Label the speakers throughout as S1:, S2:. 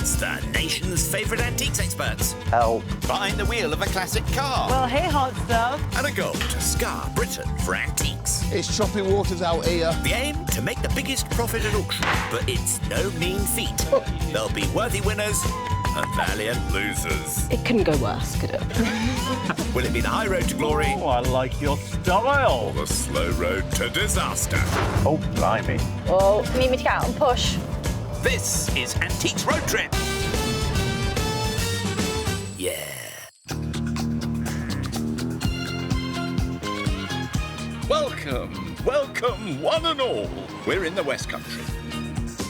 S1: It's the nation's favourite antiques experts.
S2: Help.
S1: Behind the wheel of a classic car.
S3: Well, hey, hot stuff.
S1: And a goal to scar Britain for antiques.
S2: It's choppy waters out here.
S1: The aim, to make the biggest profit at auction. But it's no mean feat. There'll be worthy winners and valiant losers.
S3: It couldn't go worse, could it?
S1: Will it be the high road to glory?
S4: Oh, I like your style.
S1: Or the slow road to disaster?
S4: Oh, blimey.
S3: Well, need me to get out and push?
S1: This is Antiques Road Trip. Yeah. Welcome, one and all. We're in the West Country.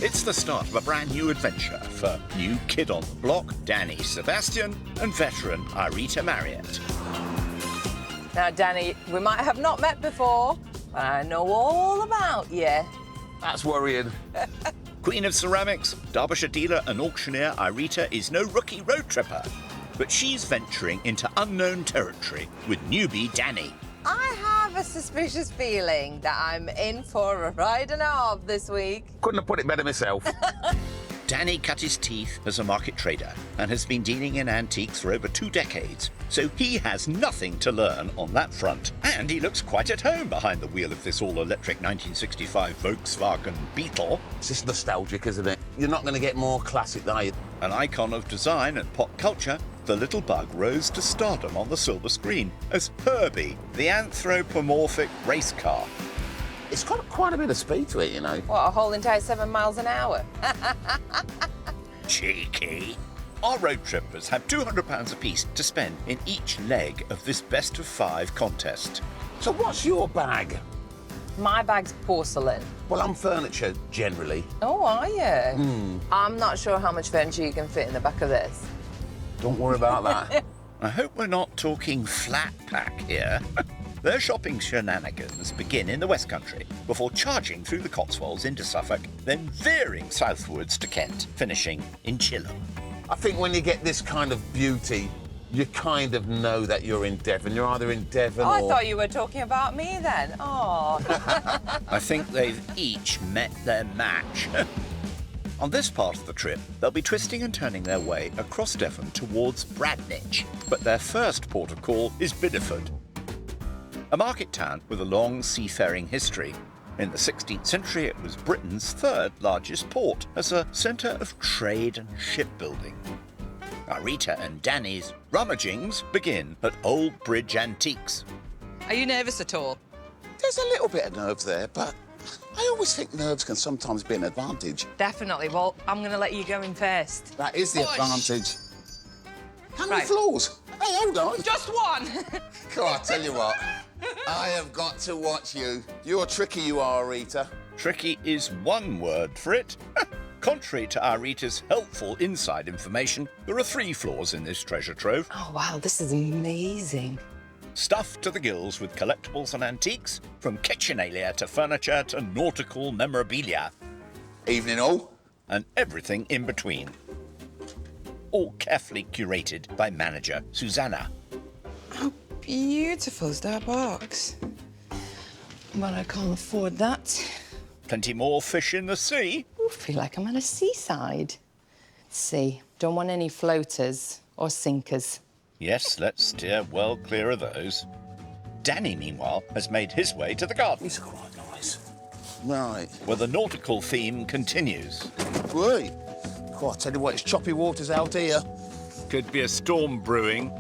S1: It's the start of a brand new adventure for new kid on the block, Danny Sebastian, and veteran Irita Marriott.
S5: Now, Danny, we might have not met before, but I know all about you.
S2: That's worrying.
S1: Queen of ceramics, Derbyshire dealer and auctioneer Irita is no rookie road tripper, but she's venturing into unknown territory with newbie Danny.
S5: I have a suspicious feeling that I'm in for a ride and a half this week.
S2: Couldn't have put it better myself.
S1: Danny cut his teeth as a market trader and has been dealing in antiques for over 2 decades, so he has nothing to learn on that front. And he looks quite at home behind the wheel of this all-electric 1965 Volkswagen Beetle.
S2: It's just nostalgic, isn't it? You're not going to get more classic, are you?
S1: An icon of design and pop culture, the little bug rose to stardom on the silver screen as Herbie, the anthropomorphic race car.
S2: It's got quite a bit of speed to it, you know.
S5: What, a whole entire 7 miles an hour?
S1: Cheeky. Our road trippers have £200 apiece to spend in each leg of this best of 5 contest.
S2: So what's your bag?
S5: My bag's porcelain.
S2: Well, I'm furniture, generally.
S5: Oh, are you? I'm not sure how much furniture you can fit in the back of this.
S2: Don't worry about that.
S1: I hope we're not talking flat pack here. Their shopping shenanigans begin in the West Country before charging through the Cotswolds into Suffolk, then veering southwards to Kent, finishing in Chilham.
S2: I think when you get this kind of beauty, you kind of know that you're in Devon. You're either in Devon
S5: Oh, I
S2: or...
S5: thought you were talking about me then. Oh.
S1: I think they've each met their match. On this part of the trip, they'll be twisting and turning their way across Devon towards Bradnich, but their first port of call is Bideford, a market town with a long seafaring history. In the 16th century, it was Britain's 3rd largest port as a centre of trade and shipbuilding. Irita and Danny's rummagings begin at Old Bridge Antiques.
S5: Are you nervous at all?
S2: There's a little bit of nerve there, but I always think nerves can sometimes be an advantage.
S5: Definitely. Well, I'm going to let you go in first.
S2: That is the advantage. How many
S5: Right.
S2: floors? Hey, hold on.
S5: Just one.
S2: Come on, I tell you what. I have got to watch you. You're tricky, you are, Rita.
S1: Tricky is one word for it. Contrary to Irita's helpful inside information, there are 3 floors in this treasure trove.
S5: Oh, wow, this is amazing.
S1: Stuffed to the gills with collectibles and antiques, from kitchenalia to furniture to nautical memorabilia,
S2: Evening all.
S1: and everything in between. All carefully curated by manager Susanna.
S6: How beautiful is that box? But I can't afford that.
S1: Plenty more fish in the sea.
S6: I feel like I'm on a seaside. Let's see, don't want any floaters or sinkers.
S1: Yes, let's steer well clear of those. Danny, meanwhile, has made his way to the garden,
S2: These are quite nice. Right.
S1: where the nautical theme continues.
S2: Wait. Oh, I tell you what, it's choppy waters out here.
S1: Could be a storm brewing.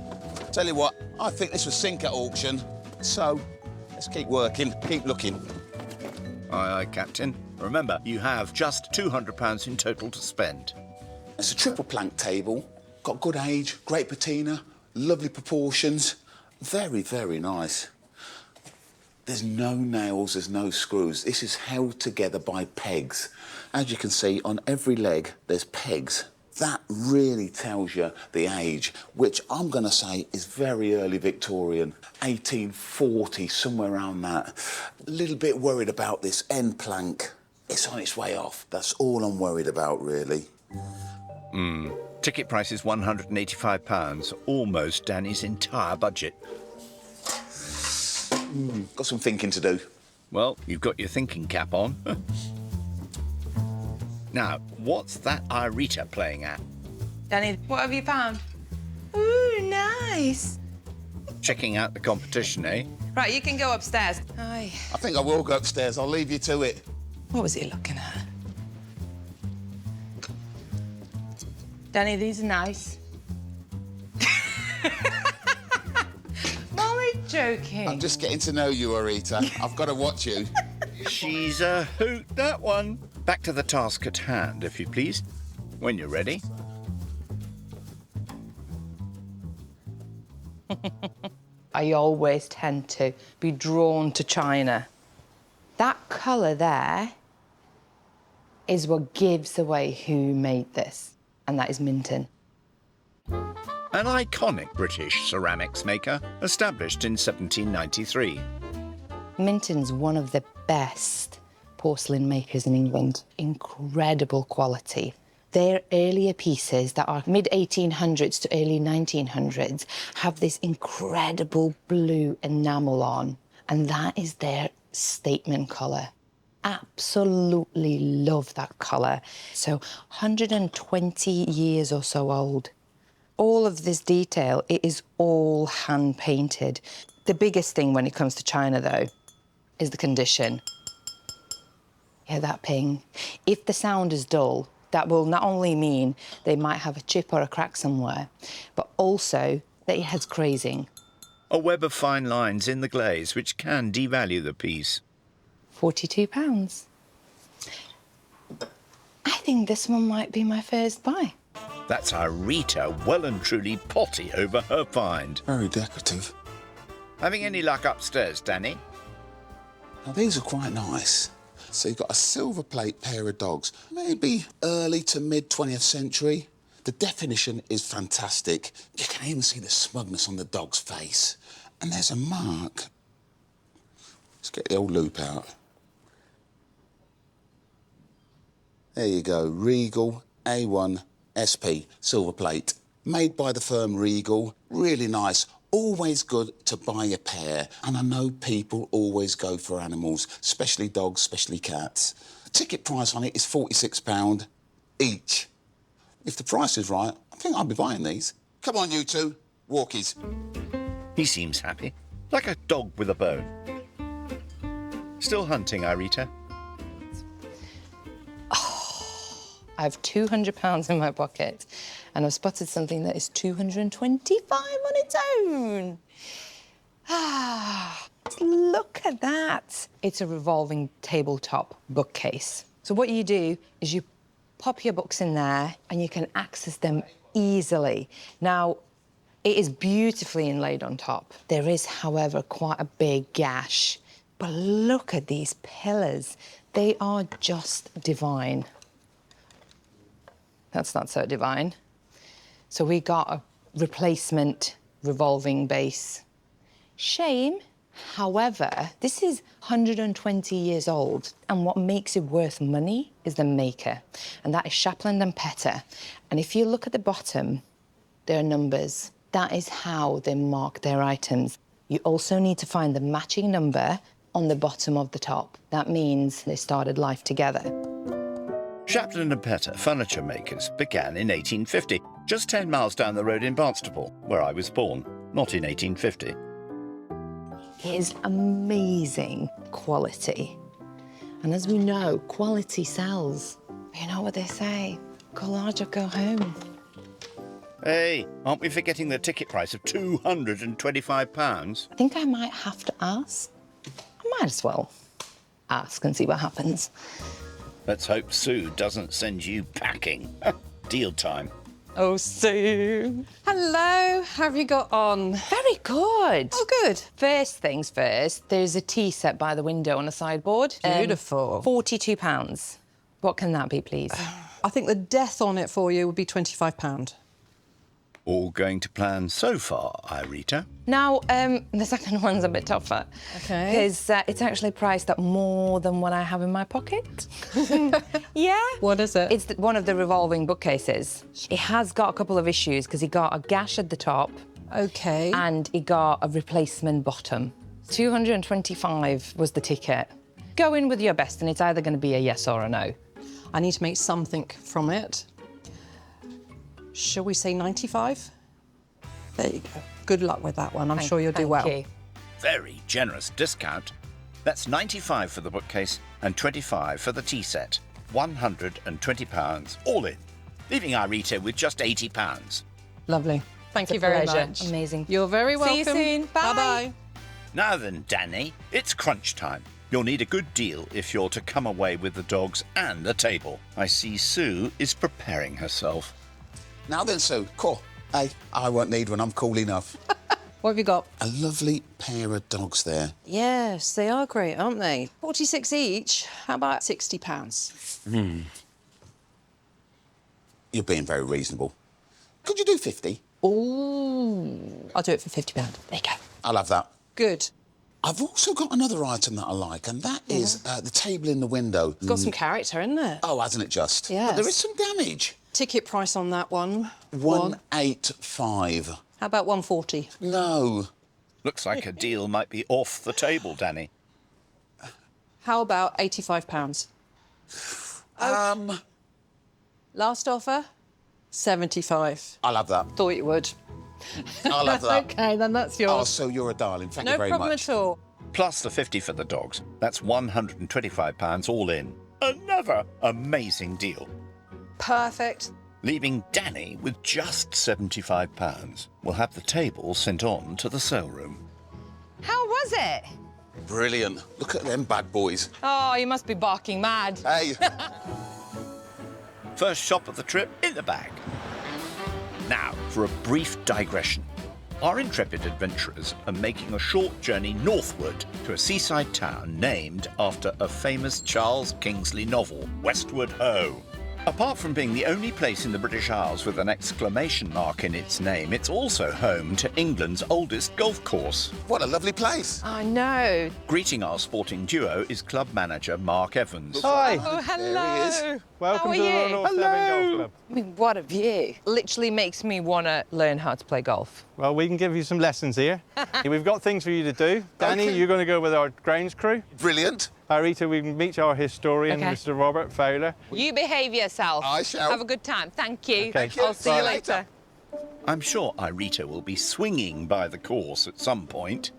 S2: Tell you what, I think this was sink at auction. So, let's keep working, keep looking.
S1: Aye, aye, Captain. Remember, you have just £200 in total to spend.
S2: It's a triple plank table. Got good age, great patina, lovely proportions. Very, very nice. There's no nails, there's no screws. This is held together by pegs. As you can see, on every leg, there's pegs. That really tells you the age, which I'm going to say is very early Victorian, 1840, somewhere around that. A little bit worried about this end plank. It's on its way off. That's all I'm worried about, really.
S1: Ticket price is £185, almost Danny's entire budget.
S2: Got some thinking to do.
S1: Well, you've got your thinking cap on. Now, what's that Irita playing at?
S6: Danny, what have you found? Ooh, nice.
S1: Checking out the competition, eh?
S6: Right, you can go upstairs. Aye.
S2: I think I will go upstairs. I'll leave you to it.
S6: What was he looking at? Danny, these are nice. Molly joking.
S2: I'm just getting to know you, Irita. I've got to watch you.
S1: She's a hoot, that one. Back to the task at hand, if you please. When you're ready.
S6: I always tend to be drawn to China. That colour there is what gives away who made this, and that is Minton.
S1: An iconic British ceramics maker, established in 1793.
S6: Minton's one of the best porcelain makers in England. Incredible quality. Their earlier pieces that are mid-1800s to early 1900s have this incredible blue enamel on, and that is their statement colour. Absolutely love that colour. So 120 years or so old. All of this detail, it is all hand-painted. The biggest thing when it comes to China, though, is the condition. Hear that ping? If the sound is dull, that will not only mean they might have a chip or a crack somewhere, but also that it has crazing.
S1: A web of fine lines in the glaze which can devalue the piece.
S6: £42. I think this one might be my first buy.
S1: That's Irita well and truly potty over her find.
S2: Very decorative.
S1: Having any luck upstairs, Danny?
S2: Now, these are quite nice. So you've got a silver plate pair of dogs, maybe early to mid-20th century. The definition is fantastic. You can even see the smugness on the dog's face. And there's a mark. Let's get the old loop out. There you go, Regal A1 SP, silver plate. Made by the firm Regal, really nice. Always good to buy a pair, and I know people always go for animals, especially dogs, especially cats. The ticket price on it is £46 each. If the price is right, I think I'll be buying these. Come on, you two, walkies.
S1: He seems happy, like a dog with a bone. Still hunting, Irita?
S6: I have £200 in my pocket, and I've spotted something that is £225 on its own. Ah, look at that. It's a revolving tabletop bookcase. So what you do is you pop your books in there and you can access them easily. Now, it is beautifully inlaid on top. There is, however, quite a big gash. But look at these pillars. They are just divine. That's not so divine. So we got a replacement revolving base. Shame, however, this is 120 years old, and what makes it worth money is the maker, and that is Shapland and Petter. And if you look at the bottom, there are numbers. That is how they mark their items. You also need to find the matching number on the bottom of the top. That means they started life together.
S1: Shapland and Petter furniture makers began in 1850, just 10 miles down the road in Barnstaple, where I was born, not in 1850.
S6: It is amazing quality. And as we know, quality sells. You know what they say, go large or go home.
S1: Hey, aren't we forgetting the ticket price of £225?
S6: I think I might have to ask. I might as well ask and see what happens.
S1: Let's hope Sue doesn't send you packing. Deal time.
S6: Oh, Sue.
S3: Hello, how have you got on?
S6: Very good.
S3: Oh, good.
S6: First things first, there's a tea set by the window on a sideboard.
S3: Beautiful.
S6: £42. What can that be, please?
S3: I think the death on it for you would be £25.
S1: All going to plan so far, Irita?
S6: Now, the second one's a bit tougher.
S3: OK.
S6: Because it's actually priced at more than what I have in my pocket. Yeah.
S3: What is it?
S6: It's one of the revolving bookcases. It has got a couple of issues because it got a gash at the top.
S3: OK.
S6: And it got a replacement bottom. 225 was the ticket. Go in with your best and it's either going to be a yes or a no.
S3: I need to make something from it. Shall we say 95? There you go. Good luck with that one. I'm sure you'll do well.
S5: Thank you.
S1: Very generous discount. That's 95 for the bookcase and 25 for the tea set. £120 all in, leaving Irita with just £80.
S3: Lovely. Thank
S5: It's a
S3: you very
S5: pleasure.
S3: much.
S5: Amazing.
S3: You're very welcome.
S5: See you soon. Bye.
S3: Bye-bye.
S1: Now then, Danny, it's crunch time. You'll need a good deal if you're to come away with the dogs and a table. I see Sue is preparing herself.
S2: Now then, Sue, cool. Hey, I won't need one, I'm cool enough.
S3: What have you got?
S2: A lovely pair of dogs there.
S3: Yes, they are great, aren't they? 46 each. How about £60?
S2: You're being very reasonable. Could you do 50?
S3: Ooh. I'll do it for £50. There you go.
S2: I'll have that.
S3: Good.
S2: I've also got another item that I like, and that is the table in the window.
S3: It's got some character, isn't it?
S2: Oh, hasn't it just?
S3: Yes.
S2: But there is some damage.
S3: Ticket price on that one?
S2: 185.
S3: How about 140?
S2: No.
S1: Looks like a deal might be off the table, Danny.
S3: How about £85? Last offer? 75.
S2: I'll have that.
S3: Thought you would.
S2: I'll have that.
S3: OK, then that's
S2: Oh,
S3: yours.
S2: so you're a darling. Thank you
S3: No
S2: very
S3: problem
S2: much.
S3: at all.
S1: Plus the 50 for the dogs. That's £125 all in. Another amazing deal.
S3: Perfect.
S1: Leaving Danny with just £75. We'll have the table sent on to the sale room.
S5: How was it?
S2: Brilliant. Look at them bad boys.
S5: Oh, you must be barking mad.
S2: Hey.
S1: First shop of the trip in the bag. Now, for a brief digression. Our intrepid adventurers are making a short journey northward to a seaside town named after a famous Charles Kingsley novel, Westward Ho! Apart from being the only place in the British Isles with an exclamation mark in its name, it's also home to England's oldest golf course.
S2: What a lovely place.
S5: I know.
S1: Greeting our sporting duo is club manager Mark Evans.
S4: Hi.
S5: Oh, hello.
S2: There he is.
S4: Welcome
S5: How
S4: to
S5: are
S4: the
S5: you?
S4: North Devon Golf Club.
S5: I mean, what a view. Literally makes me want to learn how to play golf.
S4: Well, we can give you some lessons here. We've got things for you to do. Danny,
S2: Okay.
S4: you're going to go with our grounds crew.
S2: Brilliant.
S4: Irita, we can meet our historian,
S5: Okay.
S4: Mr. Robert Fowler.
S5: You behave yourself.
S2: I shall.
S5: Have a good time. Thank you.
S4: Thank you.
S5: I'll see you
S2: Bye.
S5: later.
S1: I'm sure Irita will be swinging by the course at some point.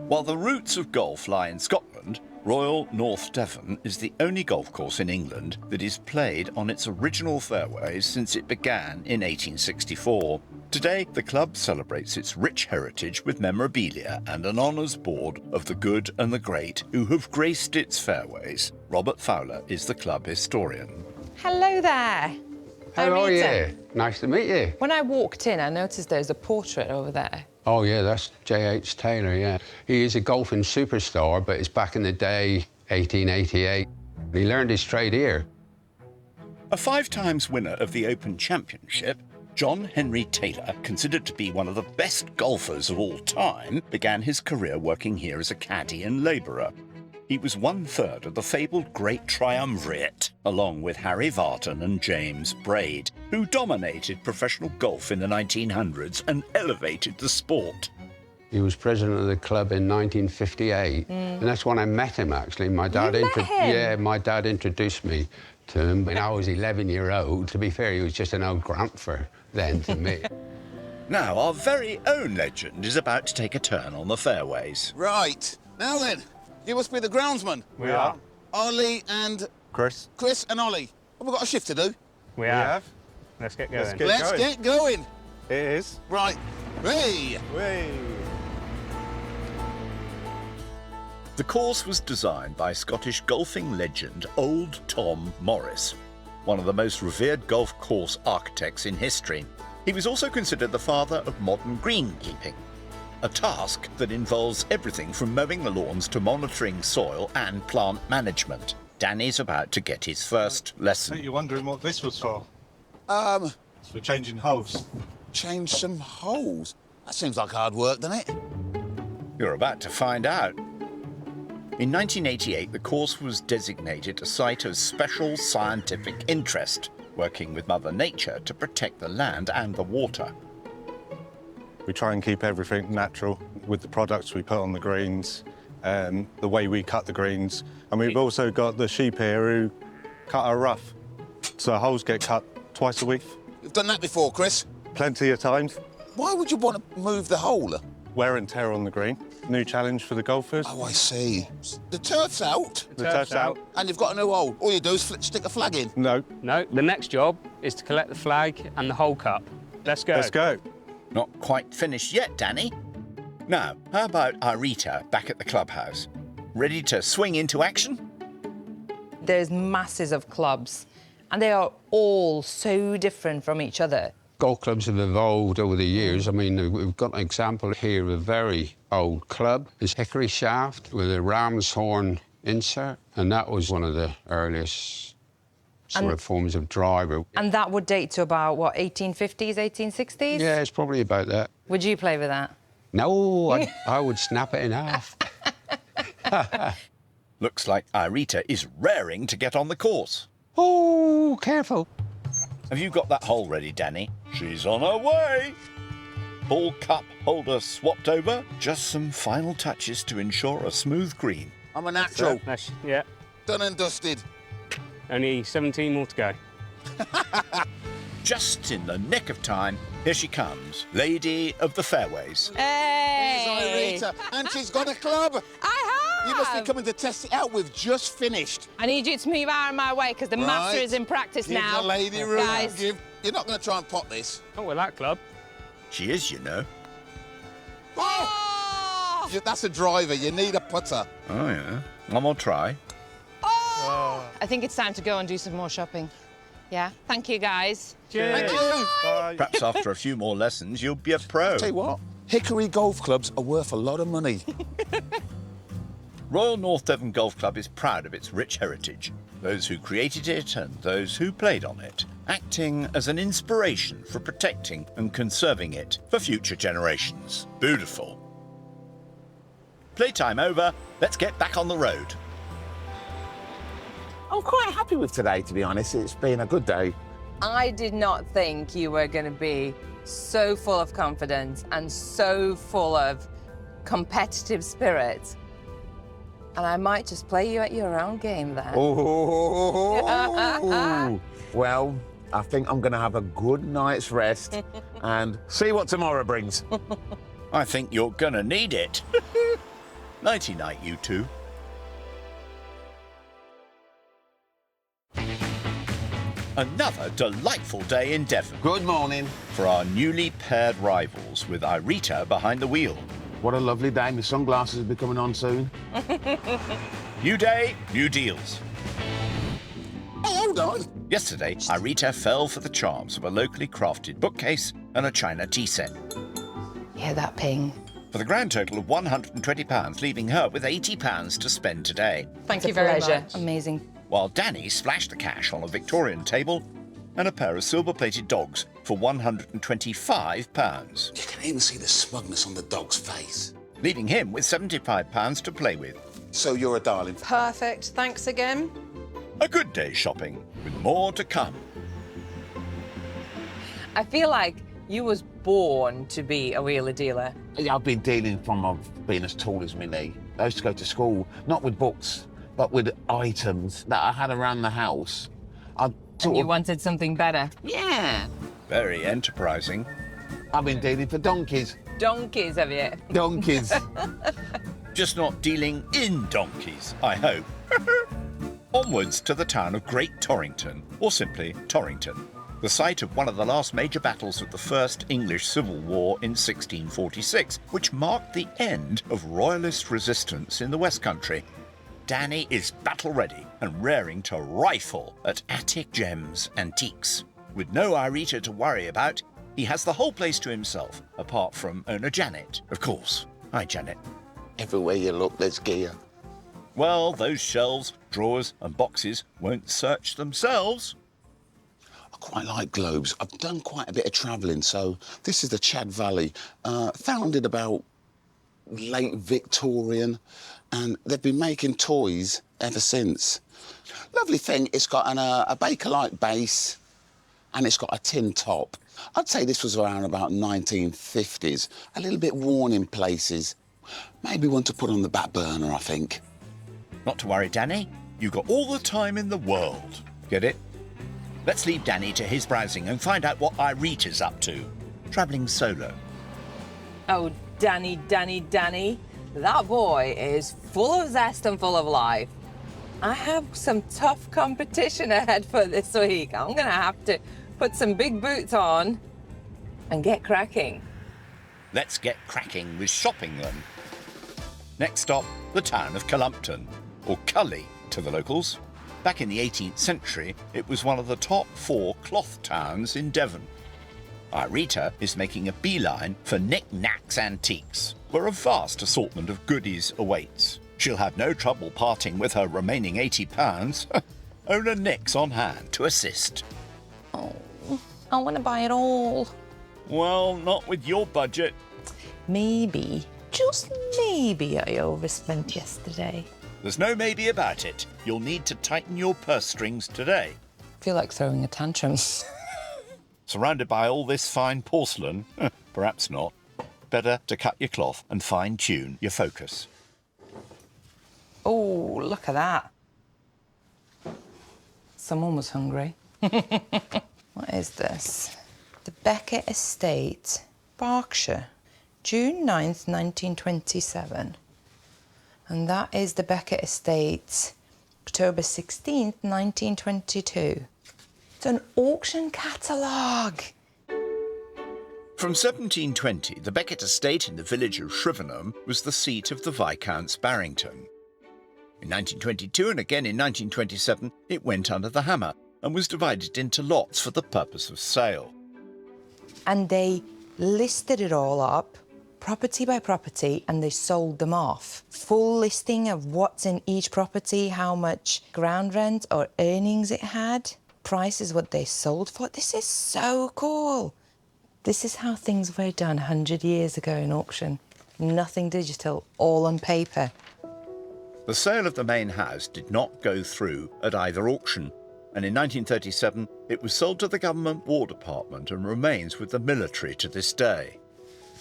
S1: While the roots of golf lie in Scotland, Royal North Devon is the only golf course in England that is played on its original fairways since it began in 1864. Today, the club celebrates its rich heritage with memorabilia and an honours board of the good and the great who have graced its fairways. Robert Fowler is the club historian.
S5: Hello there.
S7: How are
S5: Irita.
S7: you? Nice to meet you.
S5: When I walked in, I noticed there's a portrait over there.
S7: Oh, yeah, that's J.H. Taylor, yeah. He is a golfing superstar, but it's back in the day, 1888. He learned his trade here.
S1: A 5 times winner of the Open Championship, John Henry Taylor, considered to be one of the best golfers of all time, began his career working here as a caddy and labourer. He was 1/3 of the fabled Great Triumvirate, along with Harry Varton and James Braid, who dominated professional golf in the 1900s and elevated the sport.
S7: He was president of the club in 1958, and that's when I met him, actually. My dad
S5: met him?
S7: Yeah, my dad introduced me to him when I was 11-year-old. To be fair, he was just an old grandfer then to me.
S1: Now, our very own legend is about to take a turn on the fairways.
S2: Right. Now then, you must be the groundsman.
S4: We are.
S2: Ollie and
S4: Chris.
S2: Chris and Ollie. Have we got a shift to do?
S4: We have. Let's get going.
S2: Let's get going.
S4: It is.
S2: Right. Hey.
S4: Way.
S1: The course was designed by Scottish golfing legend Old Tom Morris, one of the most revered golf course architects in history. He was also considered the father of modern greenkeeping, a task that involves everything from mowing the lawns to monitoring soil and plant management. Danny's about to get his first lesson.
S8: You're wondering what this was for?
S2: Um,
S8: It's for changing holes.
S2: change some holes. That seems like hard work, doesn't it?
S1: You're about to find out. In 1988, the course was designated a site of special scientific interest, working with Mother Nature to protect the land and the water.
S8: We try and keep everything natural with the products we put on the greens, the way we cut the greens. And we've also got the sheep here who cut our rough. So holes get cut twice a week.
S2: You've done that before, Chris.
S8: Plenty of times.
S2: Why would you want to move the hole?
S8: Wear and tear on the green. New challenge for the golfers.
S2: Oh, I see. The turf's out,
S8: The turf's out.
S2: and you've got a new hole. All you do is stick a flag in.
S8: No.
S9: No, the next job is to collect the flag and the hole cup. Let's go.
S8: Let's go.
S1: Not quite finished yet, Danny. Now, how about Irita back at the clubhouse? Ready to swing into action?
S6: There's masses of clubs, and they are all so different from each other.
S7: Golf clubs have evolved over the years. I mean, we've got an example here of a very old club. It's hickory shaft with a ram's horn insert, and that was one of the earliest sort of forms of driver.
S6: And that would date to about, what, 1850s, 1860s?
S7: Yeah, it's probably about that.
S6: Would you play with that?
S7: No, I would snap it in half.
S1: Looks like Irita is raring to get on the course.
S7: Oh, careful.
S1: Have you got that hole ready, Danny? She's on her way. Ball cup holder swapped over. Just some final touches to ensure a smooth green.
S2: I'm a natural.
S9: Yeah,
S2: Done and dusted.
S9: only 17 more to go.
S1: Just in the nick of time, here she comes, lady of the fairways.
S6: Hey!
S2: Irita, and she's got a club.
S6: I have!
S2: You must be coming to test it out. We've just finished.
S6: I need you to move out of my way, because the master
S2: Right.
S6: is in practice
S2: Give
S6: now.
S2: the lady room.
S6: Guys.
S2: You're not going to try and pot this.
S9: Not with that club.
S1: She is, you know.
S6: Oh!
S2: That's a driver. You need a putter.
S1: Oh, yeah. One more try.
S6: Oh! I think it's time to go and do some more shopping. Yeah? Thank you, guys.
S2: Thank you.
S8: Bye.
S1: Perhaps after a few more lessons, you'll be a pro.
S2: Tell you what, Hickory golf clubs are worth a lot of money.
S1: Royal North Devon Golf Club is proud of its rich heritage, those who created it and those who played on it, acting as an inspiration for protecting and conserving it for future generations. Beautiful. Playtime over, let's get back on the road.
S2: I'm quite happy with today, to be honest. It's been a good day.
S5: I did not think you were going to be so full of confidence and so full of competitive spirit. And I might just play you at your own game there.
S2: Oh, well, I think I'm going to have a good night's rest and see what tomorrow brings.
S1: I think you're gonna need it. Nighty-night, you two. Another delightful day in Devon
S2: Good morning.
S1: for our newly paired rivals with Irita behind the wheel.
S2: What a lovely day. My sunglasses will be coming on soon.
S1: New day, new deals.
S2: Oh, hold on.
S1: Yesterday, Irita fell for the charms of a locally crafted bookcase and a china tea set,
S6: Hear that ping?
S1: for the grand total of £120, leaving her with £80 to spend today,
S3: Thank
S6: It's
S3: you
S6: a
S3: very
S6: pleasure.
S3: much.
S6: Amazing.
S1: while Danny splashed the cash on a Victorian table and a pair of silver-plated dogs for £125,
S2: You can even see the smugness on the dog's face.
S1: leaving him with £75 to play with.
S2: So you're a darling.
S3: Perfect. Thanks again.
S1: A good day's shopping, with more to come.
S5: I feel like you was born to be a wheeler dealer.
S2: I've been dealing from I've been as tall as my knee. I used to go to school, not with books, but with items that I had around the house.
S5: And you wanted something better.
S2: Yeah.
S1: Very enterprising.
S2: I've been dealing for donkeys.
S5: Donkeys, have you?
S2: Donkeys.
S1: Just not dealing in donkeys, I hope. Onwards to the town of Great Torrington, or simply Torrington, the site of one of the last major battles of the First English Civil War in 1646, which marked the end of royalist resistance in the West Country. Danny is battle-ready and raring to rifle at Attic gems antiques. With no Irita to worry about, he has the whole place to himself, apart from owner Janet, of course. Hi, Janet.
S2: Everywhere you look, there's gear.
S1: Well, those shelves, drawers and boxes won't search themselves.
S2: I quite like globes. I've done quite a bit of travelling, so this is the Chad Valley, founded about late Victorian, and they've been making toys ever since. Lovely thing, it's got a Bakelite base, and it's got a tin top. I'd say this was around about 1950s, a little bit worn in places. Maybe one to put on the back burner, I think.
S1: Not to worry, Danny. You've got all the time in the world. Get it? Let's leave Danny to his browsing and find out what Irita's up to. Travelling solo.
S5: Oh, Danny, Danny, Danny. That boy is full of zest and full of life. I have some tough competition ahead for this week. I'm going to have to put some big boots on and get cracking.
S1: Let's get cracking with shopping then. Next stop, the town of Columpton, or Cully to the locals. Back in the 18th century, it was one of the top 4 cloth towns in Devon. Irita is making a beeline for Knick-Knacks Antiques, where a vast assortment of goodies awaits. She'll have no trouble parting with her remaining £80. Owner Nick's on hand to assist.
S6: Oh, I want to buy it all.
S1: Well, not with your budget.
S6: Maybe, just maybe, I overspent yesterday.
S1: There's no maybe about it. You'll need to tighten your purse strings today.
S6: I feel like throwing a tantrum.
S1: Surrounded by all this fine porcelain? Perhaps not. Better to cut your cloth and fine-tune your focus.
S6: Oh, look at that. Someone was hungry. What is this? The Beckett Estate, Berkshire, June 9th, 1927. And that is the Beckett Estate, October 16th, 1922. It's an auction catalogue.
S1: From 1720, the Beckett estate in the village of Shrivenham was the seat of the Viscounts Barrington. In 1922 and again in 1927, it went under the hammer and was divided into lots for the purpose of sale.
S6: And they listed it all up, property by property, and they sold them off. Full listing of what's in each property, how much ground rent or earnings it had, prices what they sold for. This is so cool. This is how things were done 100 years ago in auction. Nothing digital, all on paper.
S1: The sale of the main house did not go through at either auction, and in 1937 it was sold to the Government War Department and remains with the military to this day.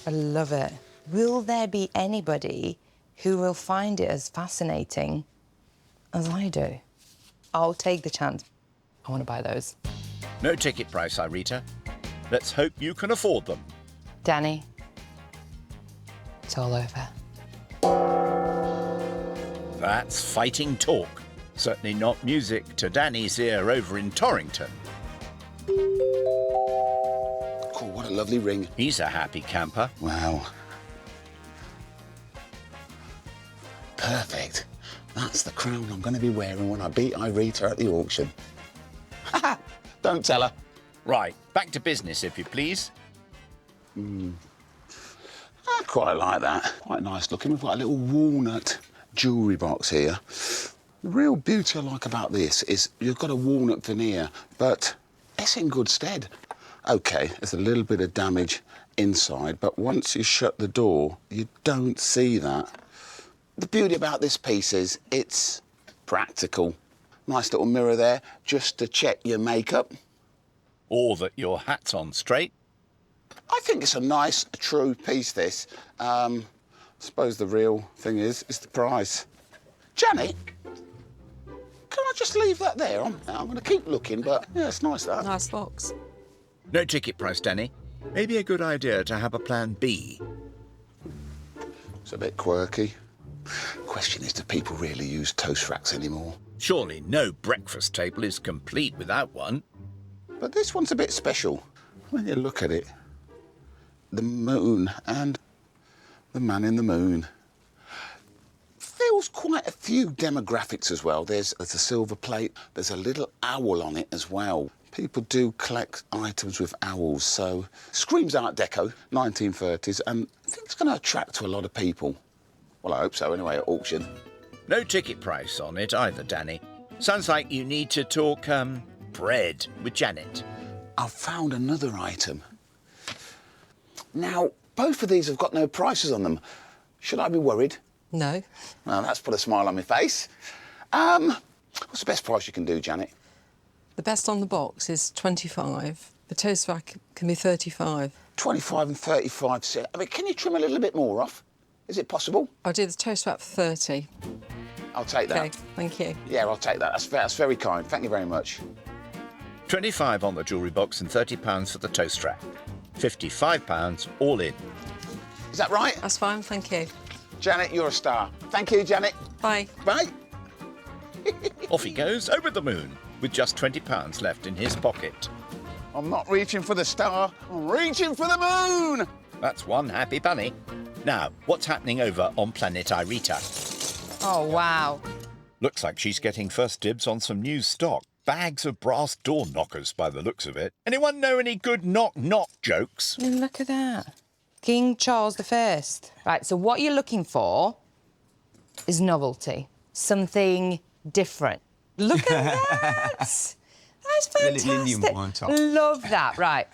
S6: I love it. Will there be anybody who will find it as fascinating as I do? I'll take the chance. I want to buy those.
S1: No ticket price, Irita. Let's hope you can afford them.
S6: Danny, it's all over.
S1: That's fighting talk. Certainly not music to Danny's ear over in Torrington.
S2: Cool, what a lovely ring.
S1: He's a happy camper.
S2: Wow. Perfect. That's the crown I'm going to be wearing when I beat Irita at the auction. Don't tell her.
S1: Right, back to business, if you please.
S2: I quite like that. Quite nice looking. We've got a little walnut jewellery box here. The real beauty I like about this is you've got a walnut veneer, but it's in good stead. OK, there's a little bit of damage inside, but once you shut the door, you don't see that. The beauty about this piece is it's practical. Nice little mirror there, just to check your makeup.
S1: Or that your hat's on straight.
S2: I think it's a nice, true piece, this. I suppose the real thing is the price. Janet, can I just leave that there? I'm going to keep looking, but yeah, it's nice, that.
S3: Nice box.
S1: No ticket price, Danny. Maybe a good idea to have a plan B.
S2: It's a bit quirky. Question is, do people really use toast racks anymore?
S1: Surely no breakfast table is complete without one.
S2: But this one's a bit special. When you look at it, the moon and the man in the moon. Feels quite a few demographics as well. There's a silver plate, there's a little owl on it as well. People do collect items with owls, so screams Art Deco, 1930s, and I think it's going to attract a lot of people. Well, I hope so anyway, at auction.
S1: No ticket price on it either, Danny. Sounds like you need to talk, bread with Janet.
S2: I've found another item. Now, both of these have got no prices on them. Should I be worried?
S3: No.
S2: Well, that's put a smile on my face. What's the best price you can do, Janet?
S3: The best on the box is 25. The toast rack can be 35.
S2: 25 and 35 cents. I mean, can you trim a little bit more off? Is it possible?
S3: I'll do the toast rack for 30.
S2: I'll take that.
S3: OK, thank you.
S2: Yeah, I'll take that. That's very kind. Thank you very much.
S1: £25 on the jewellery box and £30 for the toast rack. £55 all in.
S2: Is that right?
S3: That's fine, thank you.
S2: Janet, you're a star. Thank you, Janet.
S3: Bye.
S2: Bye.
S1: Off he goes over the moon with just £20 left in his pocket.
S2: I'm not reaching for the star, I'm reaching for the moon!
S1: That's one happy bunny. Now, what's happening over on planet Irita?
S5: Oh, wow.
S1: Looks like she's getting first dibs on some new stock. Bags of brass door knockers by the looks of it. Anyone know any good knock-knock jokes?
S6: Look at that. King Charles I.
S5: Right, so what you're looking for
S6: Is novelty. Something different.
S5: Look at that! That's
S10: The little Indian
S5: fantastic.
S10: one on top.
S5: Love that. Right.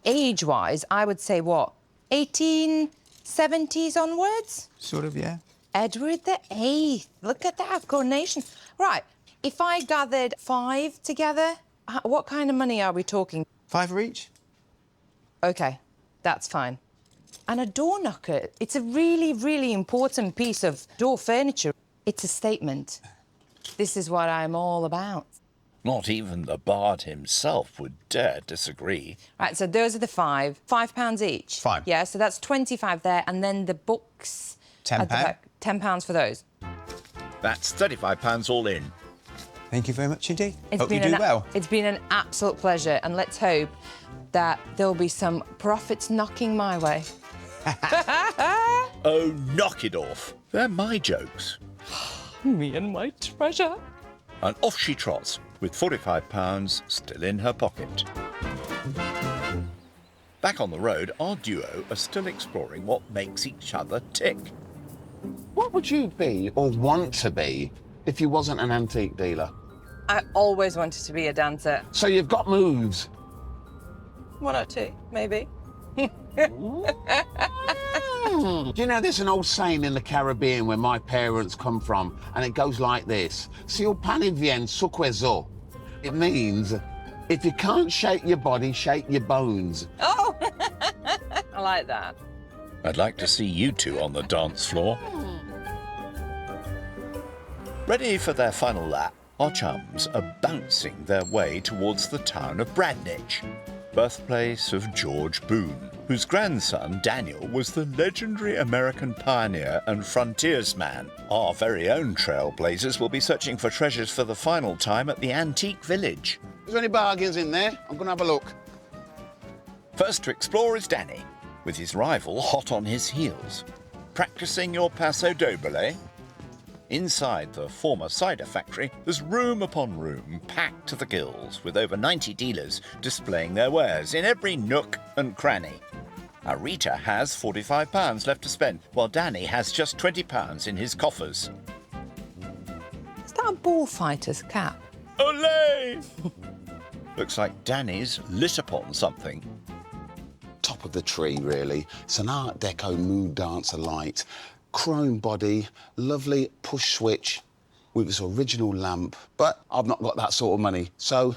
S6: Age-wise, I would say what? 1870s onwards?
S10: Sort of, yeah.
S6: Edward VIII. Look at that coronation. Right. If I gathered 5 together, what kind of money are we talking?
S10: £5 each?
S6: OK, that's fine. And a door knocker, it's a really, really important piece of door furniture. It's a statement. This is what I'm all about.
S1: Not even the bard himself would dare disagree.
S6: Right, so those are the 5. £5 each.
S10: Fine.
S6: Yeah, so that's 25 there, and then the books...
S10: £10.
S6: at the back, £10 for those.
S1: That's £35 all in.
S10: Thank you very much indeed. Hope you
S6: been
S10: do well.
S6: It's been an absolute pleasure, and let's hope that there'll be some profits knocking my way.
S1: Oh, knock it off. They're my jokes.
S6: Me and my treasure.
S1: And off she trots, with £45 still in her pocket. Back on the road, our duo are still exploring what makes each other tick.
S2: What would you be, or want to be, if you wasn't an antique dealer?
S5: I always wanted to be a dancer.
S2: So you've got moves.
S5: 1 or 2, maybe.
S2: Do you know there's an old saying in the Caribbean where my parents come from, and it goes like this: Si el pan y bien su queso. It means, if you can't shake your body, shake your bones.
S5: Oh, I like that.
S1: I'd like to see you two on the dance floor. Ready for their final lap, our chums are bouncing their way towards the town of Bradnich, birthplace of George Boone, whose grandson, Daniel, was the legendary American pioneer and frontiersman. Our very own trailblazers will be searching for treasures for the final time at the antique village.
S2: Is there any bargains in there? I'm going to have a look.
S1: First to explore is Danny, with his rival hot on his heels. Practicing your paso doble? Inside the former cider factory, there's room upon room packed to the gills, with over 90 dealers displaying their wares in every nook and cranny. Irita has £45 left to spend, while Danny has just £20 in his coffers.
S6: Is that a bullfighter's cap?
S1: Olé! Looks like Danny's lit upon something.
S2: Top of the tree, really. It's an Art Deco mood dancer light. Chrome body, lovely push switch with this original lamp. But I've not got that sort of money. So,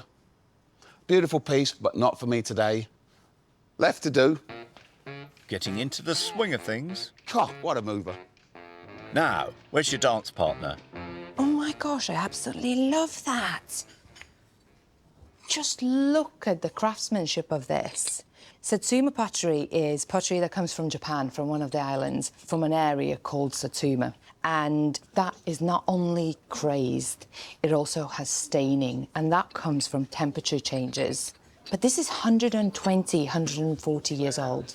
S2: beautiful piece, but not for me today. Left to do.
S1: Getting into the swing of things.
S2: God, what a mover.
S1: Now, where's your dance partner?
S6: Oh my gosh, I absolutely love that. Just look at the craftsmanship of this. Satsuma pottery is pottery that comes from Japan, from one of the islands, from an area called Satsuma. And that is not only crazed, it also has staining, and that comes from temperature changes. But this is 120, 140 years old.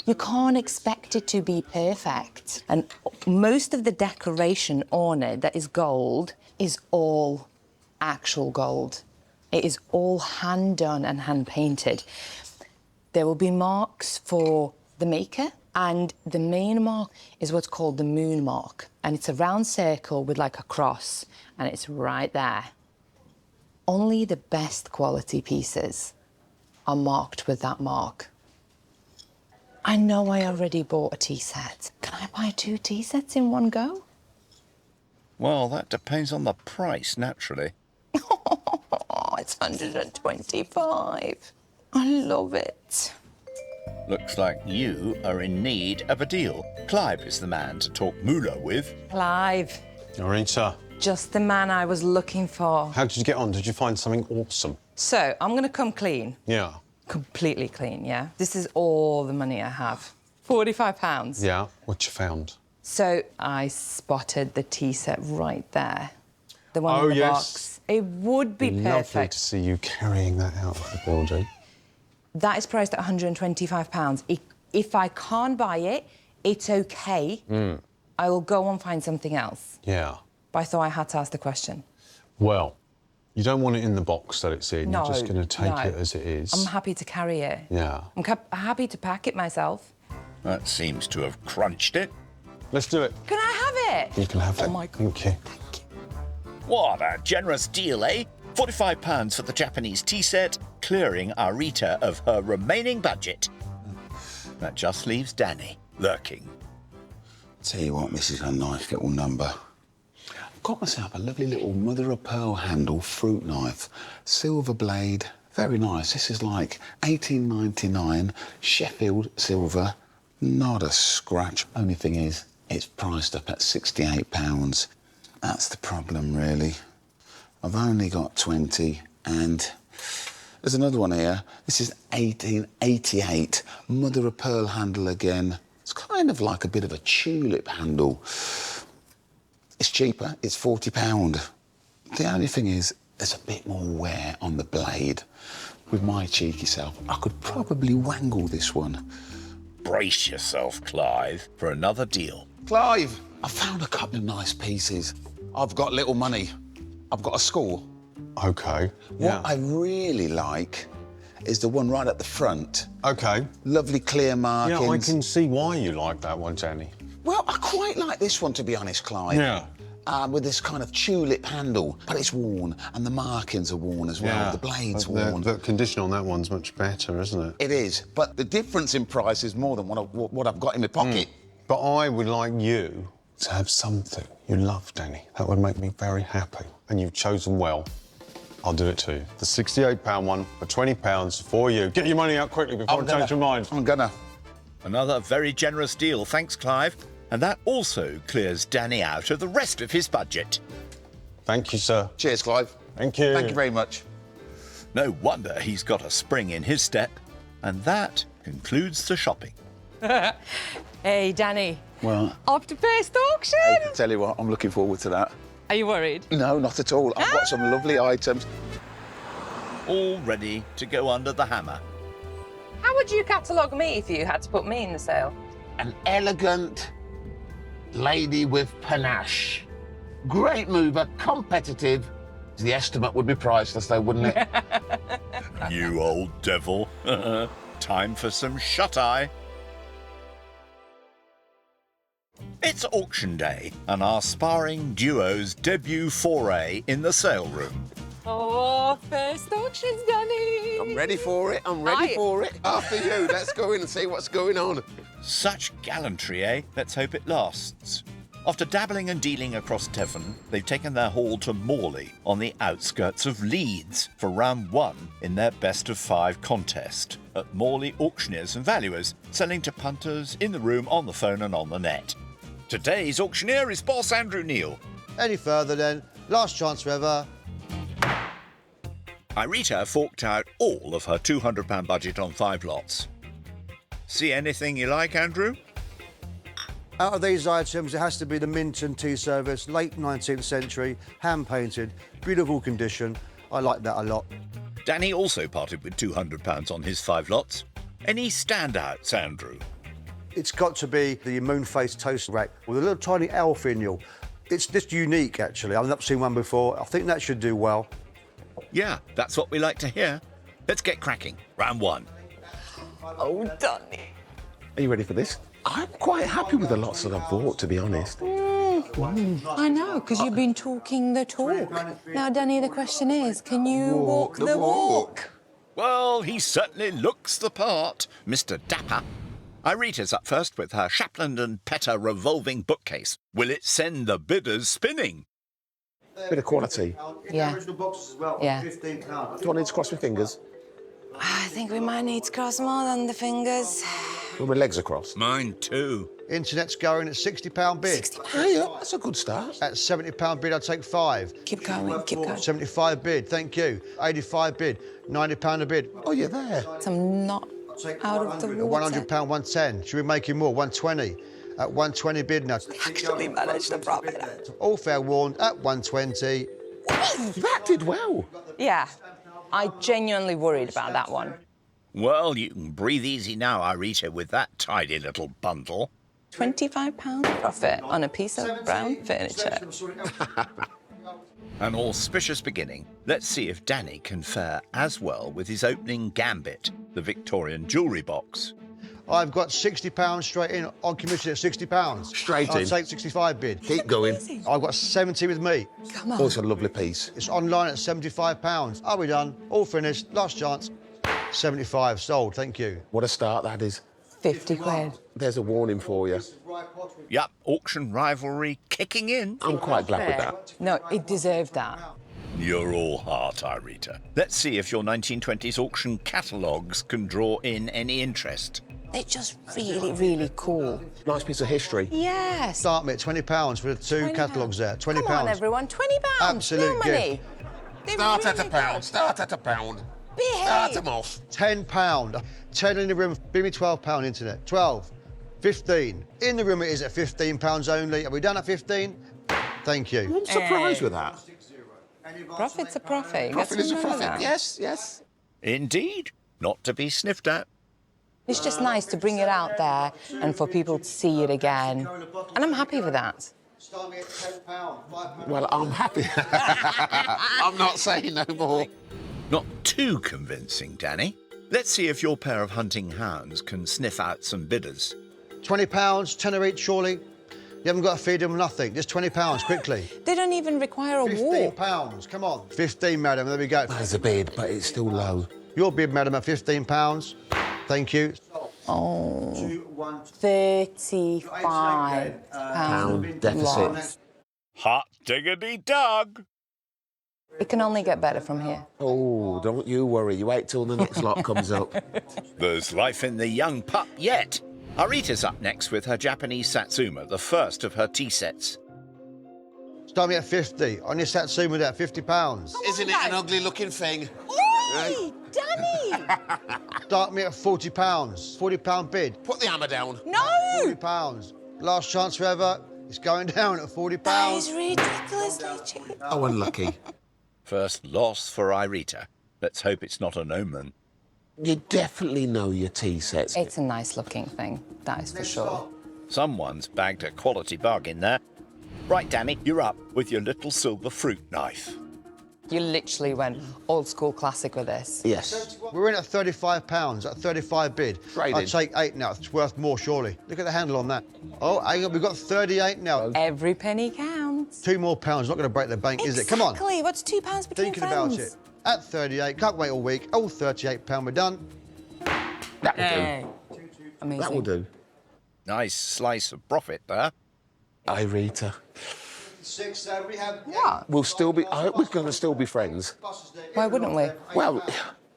S6: You can't expect it to be perfect. And most of the decoration on it that is gold is all actual gold. It is all hand done and hand painted. There will be marks for the maker, and the main mark is what's called the moon mark. And it's a round circle with like a cross, and it's right there. Only the best quality pieces are marked with that mark. I know I already bought a tea set. Can I buy 2 tea sets in one go?
S1: Well, that depends on the price, naturally.
S6: Oh, it's 125. I love it.
S1: Looks like you are in need of a deal. Clive is the man to talk moolah with.
S5: Clive.
S4: Irita,
S5: just the man I was looking for.
S11: How did you get on? Did you find something awesome?
S5: So, I'm going to come clean.
S11: Yeah.
S5: Completely clean, yeah? This is all the money I have. £45.
S11: Yeah. What you found?
S5: So, I spotted the tea set right there. The one in the box. It would be perfect.
S11: Lovely to see you carrying that out of the building.
S5: That is priced at £125. If I can't buy it, it's OK. I will go and find something else.
S11: Yeah.
S5: But I thought I had to ask the question.
S11: Well, you don't want it in the box that it's in.
S5: No,
S11: You're just going to take it as it is.
S5: I'm happy to carry it.
S11: Yeah.
S5: I'm happy to pack it myself.
S1: That seems to have crunched it.
S11: Let's do it.
S5: Can I have it?
S11: You can have it.
S5: Oh, my God.
S11: Thank you.
S1: What a generous deal, eh? £45 for the Japanese tea set, clearing Irita of her remaining budget. That just leaves Danny lurking.
S2: Tell you what, this is a nice little number. I've got myself a lovely little mother-of-pearl handle fruit knife. Silver blade, very nice. This is like 1899 Sheffield silver. Not a scratch. Only thing is, it's priced up at £68. That's the problem, really. I've only got 20, and there's another one here. This is 1888, mother-of-pearl handle again. It's kind of like a bit of a tulip handle. It's cheaper, it's £40. The only thing is, there's a bit more wear on the blade. With my cheeky self, I could probably wangle this one.
S1: Brace yourself, Clive, for another deal.
S2: Clive, I found a couple of nice pieces. I've got little money. I've got a score.
S11: OK.
S2: What I really like is the one right at the front.
S11: OK.
S2: Lovely clear markings.
S11: Yeah, I can see why you like that one, Danny.
S2: Well, I quite like this one, to be honest, Clive.
S11: Yeah.
S2: With this kind of tulip handle, but it's worn, and the markings are worn as well.
S11: Yeah.
S2: The blade's
S11: The
S2: worn.
S11: The condition on that one's much better, isn't it?
S2: It is, but the difference in price is more than what I've got in my pocket.
S11: But I would like you to have something you love, Danny. That would make me very happy. And you've chosen well. I'll do it too. The £68 one for £20 for you. Get your money out quickly before I change your mind.
S2: I'm gonna.
S1: Another very generous deal, thanks, Clive. And that also clears Danny out of the rest of his budget.
S11: Thank you, sir.
S2: Cheers, Clive.
S11: Thank you.
S2: Thank you very much.
S1: No wonder he's got a spring in his step. And that concludes the shopping.
S5: Hey, Danny.
S2: Well,
S5: Up to first auction.
S2: I tell you what, I'm looking forward to that.
S5: Are you worried?
S2: No, not at all. I've got some lovely items.
S1: All ready to go under the hammer.
S5: How would you catalogue me if you had to put me in the sale?
S12: An elegant lady with panache. Great mover, competitive. The estimate would be priceless, though, wouldn't it?
S1: You old devil. Time for some shut-eye. It's auction day, and our sparring duo's debut foray in the sale room.
S5: Oh, first auctions, Danny.
S12: I'm ready for it. I'm ready for it. After you, let's go in and see what's going on.
S1: Such gallantry, eh? Let's hope it lasts. After dabbling and dealing across Devon, they've taken their haul to Morley on the outskirts of Leeds for round 1 in their best-of-5 contest at Morley Auctioneers and Valuers, selling to punters in the room, on the phone and on the net. Today's auctioneer is Boss Andrew Neal.
S13: Any further then? Last chance forever.
S1: Irita forked out all of her £200 budget on 5 lots. See anything you like, Andrew?
S13: Out of these items, it has to be the Minton tea service, late 19th century, hand-painted, beautiful condition. I like that a lot.
S1: Danny also parted with £200 on his 5 lots. Any standouts, Andrew?
S13: It's got to be the moon-faced toast rack with a little tiny owl finial. It's just unique, actually. I've not seen one before. I think that should do well.
S1: Yeah, that's what we like to hear. Let's get cracking. Round 1.
S5: Oh, Danny.
S12: Are you ready for this? I'm quite happy with the lots that I've bought, to be honest.
S3: I know, because you've been talking the talk. Now, Danny, the question is, can you walk the walk?
S1: Well, he certainly looks the part, Mr. Dapper. Irita's up first with her Shapland & Petter revolving bookcase. Will it send the bidders spinning?
S12: Bit of quality.
S3: Yeah. Yeah.
S12: Do I need to cross my fingers?
S3: I think we might need to cross more than the fingers.
S12: With my legs across?
S1: Mine too.
S13: Internet's going at £60 bid.
S12: Yeah, that's a good start.
S13: At £70 bid, I'll take 5.
S3: Keep going, keep going.
S13: 75 bid, thank you. 85 bid, £90 a bid.
S12: Oh, you're there.
S3: I'm not out of the water.
S13: £100, 110. Should we make you more? 120. At 120 bid now.
S3: Actually managed to prop it up.
S13: All fair warned at 120.
S12: That did well.
S5: Yeah, I genuinely worried about that one.
S1: Well, you can breathe easy now, Irita, with that tidy little bundle.
S3: £25 profit on a piece of brown furniture.
S1: An auspicious beginning. Let's see if Danny can fare as well with his opening gambit, the Victorian jewellery box.
S13: I've got £60 straight in on commission at £60.
S12: Straight in.
S13: I'll take 65 bid.
S12: Keep going.
S13: I've got 70 with me.
S3: Come
S12: Oh, it's a lovely piece.
S13: It's online at £75. Are we done? All finished. Last chance. 75 sold. Thank you.
S12: What a start that is.
S3: 50 quid.
S12: There's a warning for you.
S1: Yup, auction rivalry kicking in.
S12: I'm quite glad with that.
S3: No, it deserved that.
S1: You're all heart, Irita. Let's see if your 1920s auction catalogues can draw in any interest.
S3: They're just really, really cool.
S12: Nice piece of history.
S3: Yes.
S13: Start me at £20 for the two catalogues there. £20.
S5: Come on, everyone, £20.
S13: Absolute
S5: no money.
S13: gift.
S5: They're
S12: Start
S5: really
S12: at a pound.
S5: good.
S12: Start at a pound.
S5: Behave.
S12: Start them off.
S13: £10. 10 in the room. Give me £12 internet. 12. 15. In the room it is at £15 only. Are we done at 15? Thank you.
S12: I'm surprised with that.
S3: Profit's a profit. You
S12: Profit
S3: got to
S12: is a
S3: remember
S12: profit.
S3: that.
S12: Yes, yes.
S1: Indeed. Not to be sniffed at.
S5: It's just nice to bring it out there and for people to see it again. And I'm happy with that.
S13: Start me at £10.
S12: Well, I'm happy. I'm not saying no more.
S1: Not too convincing, Danny. Let's see if your pair of hunting hounds can sniff out some bidders.
S13: £20, tenner each, surely. You haven't got to feed them nothing. Just £20, quickly.
S3: They don't even require a walk.
S13: £15, come on. 15, madam, there we go.
S12: There's a bid, but it's still low.
S13: Your bid, madam, at £15. Thank you.
S3: Oh, £35
S12: Pound deficit.
S3: loss.
S1: Hot diggity dog.
S3: It can only get better from here.
S12: Oh, don't you worry. You wait till the next lot comes up.
S1: There's life in the young pup yet. Irita's up next with her Japanese Satsuma, the first of her tea sets.
S13: Start me at 50. On your Satsuma there, £50.
S12: Isn't it an ugly-looking thing?
S3: Oi, Danny!
S13: Start me at £40. £40 bid.
S12: Put the hammer down.
S3: No!
S13: £40. Last chance forever. It's going down at £40.
S3: That is ridiculously cheap.
S12: Oh, unlucky.
S1: First loss for Irita. Let's hope it's not an omen.
S12: You definitely know your tea sets.
S3: It's a nice-looking thing, that is for sure.
S1: Someone's bagged a quality bargain there. Right, Danny, you're up with your little silver fruit knife.
S3: You literally went old-school classic with this.
S12: Yes.
S13: We're in at £35, at 35 bid.
S12: Trade
S13: I'll
S12: in.
S13: take 8 now. It's worth more, surely. Look at the handle on that. Oh, hang on, we've got 38 now.
S3: Every penny counts.
S13: £2 more, not going to break the bank, is it? Come on.
S3: Exactly. What's £2 between
S13: Thinking
S3: friends?
S13: about it. At 38, can't wait all week. Oh, £38, we're done.
S12: That will
S3: Hey.
S12: do.
S3: Amazing.
S12: That will do.
S1: Nice slice of profit there.
S12: Irita.
S13: 6, we have...
S3: What?
S12: We'll still be... I hope we're going to still be friends.
S3: Why wouldn't we?
S12: Well,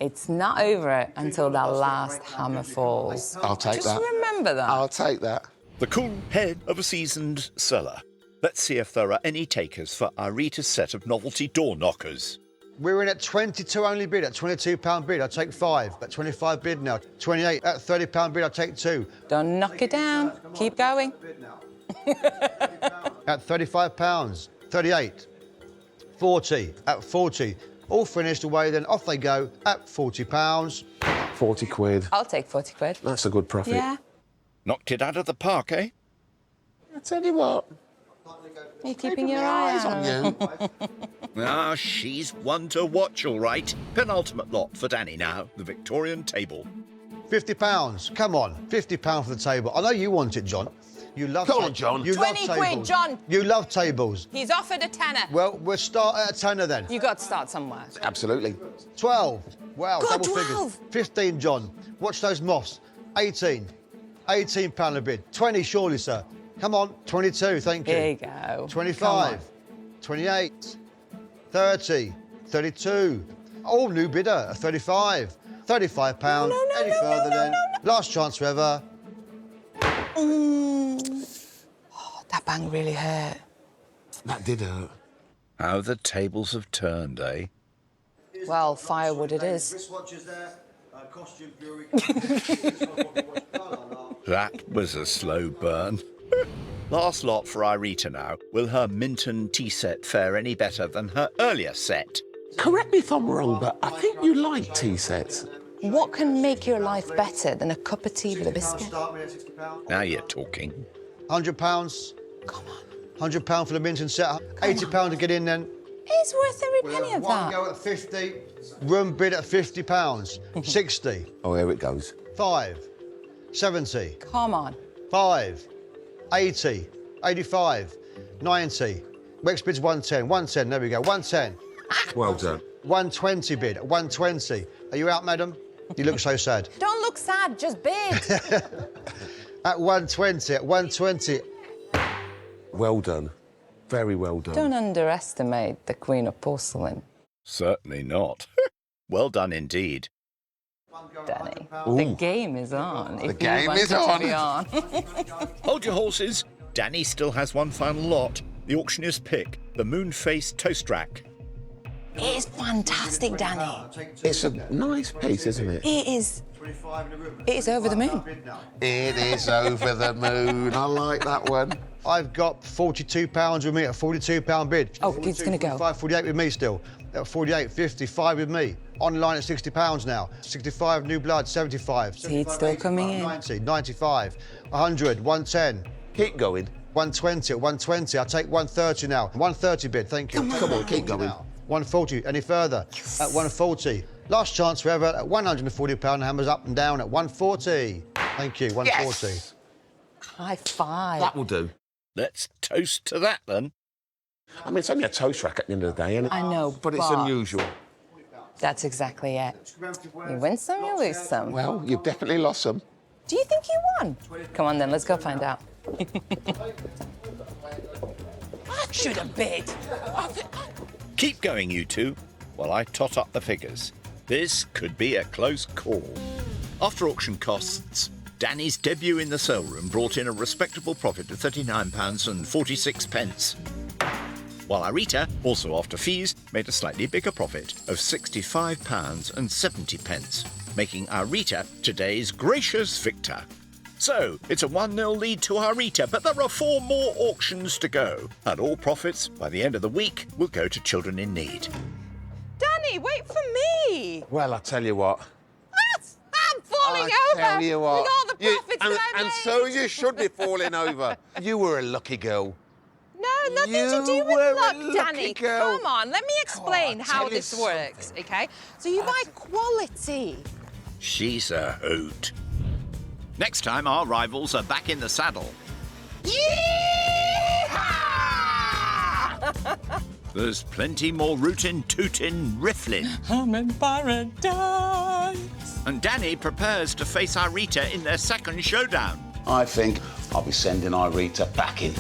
S3: It's not over until that last hammer falls.
S12: I'll take
S3: Just
S12: that.
S3: remember that.
S12: I'll take that.
S1: The cool head of a seasoned seller. Let's see if there are any takers for Irita's set of novelty door knockers.
S13: We're in at 22 only bid, at £22 bid, I'll take 5. At 25 bid now. 28, at £30 bid, I'll take 2.
S3: Don't knock it down. Keep going.
S13: At £35, 38, 40, at 40. All finished away, then off they go at £40.
S12: 40 quid.
S3: I'll take 40 quid.
S12: That's a good profit.
S3: Yeah.
S1: Knocked it out of the park, eh?
S12: I tell you what.
S3: You're keeping your eye
S12: Eyes on you.
S1: Ah, she's one to watch, all right. Penultimate lot for Danny now, the Victorian table.
S13: £50, come on, £50 for the table. I know you want it, John. You love
S12: Come on, John.
S13: You
S5: 20
S13: love
S5: quid,
S13: tables.
S5: John.
S13: You love tables.
S5: He's offered a tenner.
S13: Well, we'll start at a tenner then.
S5: You got to start somewhere.
S12: Absolutely.
S13: 12. Wow,
S3: God,
S13: double
S3: 12.
S13: figures. 15, John. Watch those moths. 18. £18 a bid. 20, surely, sir. Come on, 22, thank you.
S3: There you go.
S13: 25. 28. 30. 32. Oh, new bidder at 35. £35. Any further then? Last chance forever.
S6: That bang really hurt.
S12: That did hurt.
S1: How the tables have turned, eh?
S6: Well, firewood it is.
S13: Wristwatches there, costume jewellery.
S1: That was a slow burn. Last lot for Irita now. Will her Minton tea set fare any better than her earlier set?
S12: Correct me if I'm wrong, but I think you like tea sets.
S6: What can make your life better than a cup of tea with a biscuit?
S1: Now you're talking.
S13: £100.
S6: Come on.
S13: £100 for the Minton set. £80 to get in then.
S6: It's worth every penny of
S13: One
S6: that.
S13: go at 50. Room bid at £50. 60.
S12: Oh, here it goes.
S13: 5. 70.
S6: Come on.
S13: 5. 80. 85. 90. Wex bid's 110. 110, there we go. 110.
S12: Well done.
S13: 120 bid. 120. Are you out, madam? You look so sad.
S6: Don't look sad, just bid.
S13: At 120, at 120.
S12: Well done. Very well done.
S5: Don't underestimate the Queen of Porcelain.
S1: Certainly not. Well done indeed.
S5: Danny.
S12: Ooh.
S5: The game is on.
S12: The game is on.
S1: Hold your horses. Danny still has one final lot. The auctioneer's pick, the moon-faced toast rack.
S6: It is fantastic, Danny.
S12: It's a nice piece, isn't it?
S6: It is. It is over the moon.
S12: It is over the moon. I like that one.
S13: I've got £42 with me at a £42 bid.
S6: Oh, it's going to go.
S13: 45, 48 with me still. At 48, 55 with me. Online at £60 now. 65 new blood, 75.
S5: It's still coming in.
S13: 90, 95, 100, 110.
S12: Keep going.
S13: 120 at 120. I'll take 130 now. 130 bid, thank you.
S12: Come on, keep going.
S13: 140, any further? Yes. At 140. Last chance forever at £140. Hammers up and down at 140. Thank you, 140.
S12: Yes.
S6: High five.
S12: That will do.
S1: Let's toast to that then.
S12: I mean, it's only a toast rack at the end of the day, isn't it?
S6: I know,
S12: But it's unusual.
S5: That's exactly it. You win some, you lose some.
S12: Well, you've definitely lost some.
S5: Do you think you won? Come on then, let's go find out.
S6: I should have bid.
S1: Keep going, you two, while I tot up the figures. This could be a close call. After auction costs, Danny's debut in the sale room brought in a respectable profit of £39.46. While Irita, also after fees, made a slightly bigger profit of £65.70, making Irita today's gracious victor. So, it's a 1-0 lead to Irita, but there are 4 more auctions to go, and all profits by the end of the week will go to children in need.
S5: Danny, wait for me!
S12: Well, I tell you what.
S5: I'm falling over
S12: Tell you what.
S5: with all the profits that I
S12: and
S5: made.
S12: so you should be falling over. You were a lucky girl.
S5: No, nothing
S12: You
S5: to do with
S12: were a
S5: luck,
S12: lucky
S5: Danny.
S12: girl.
S5: Come on, let me explain
S12: Oh,
S5: how
S12: tell you
S5: this works, okay? So you buy quality.
S1: She's a hoot. Next time, our rivals are back in the saddle. There's plenty more rootin', tootin', rifflin'.
S5: I'm in paradise.
S1: And Danny prepares to face Irita in their second showdown.
S2: I think I'll be sending Irita back in.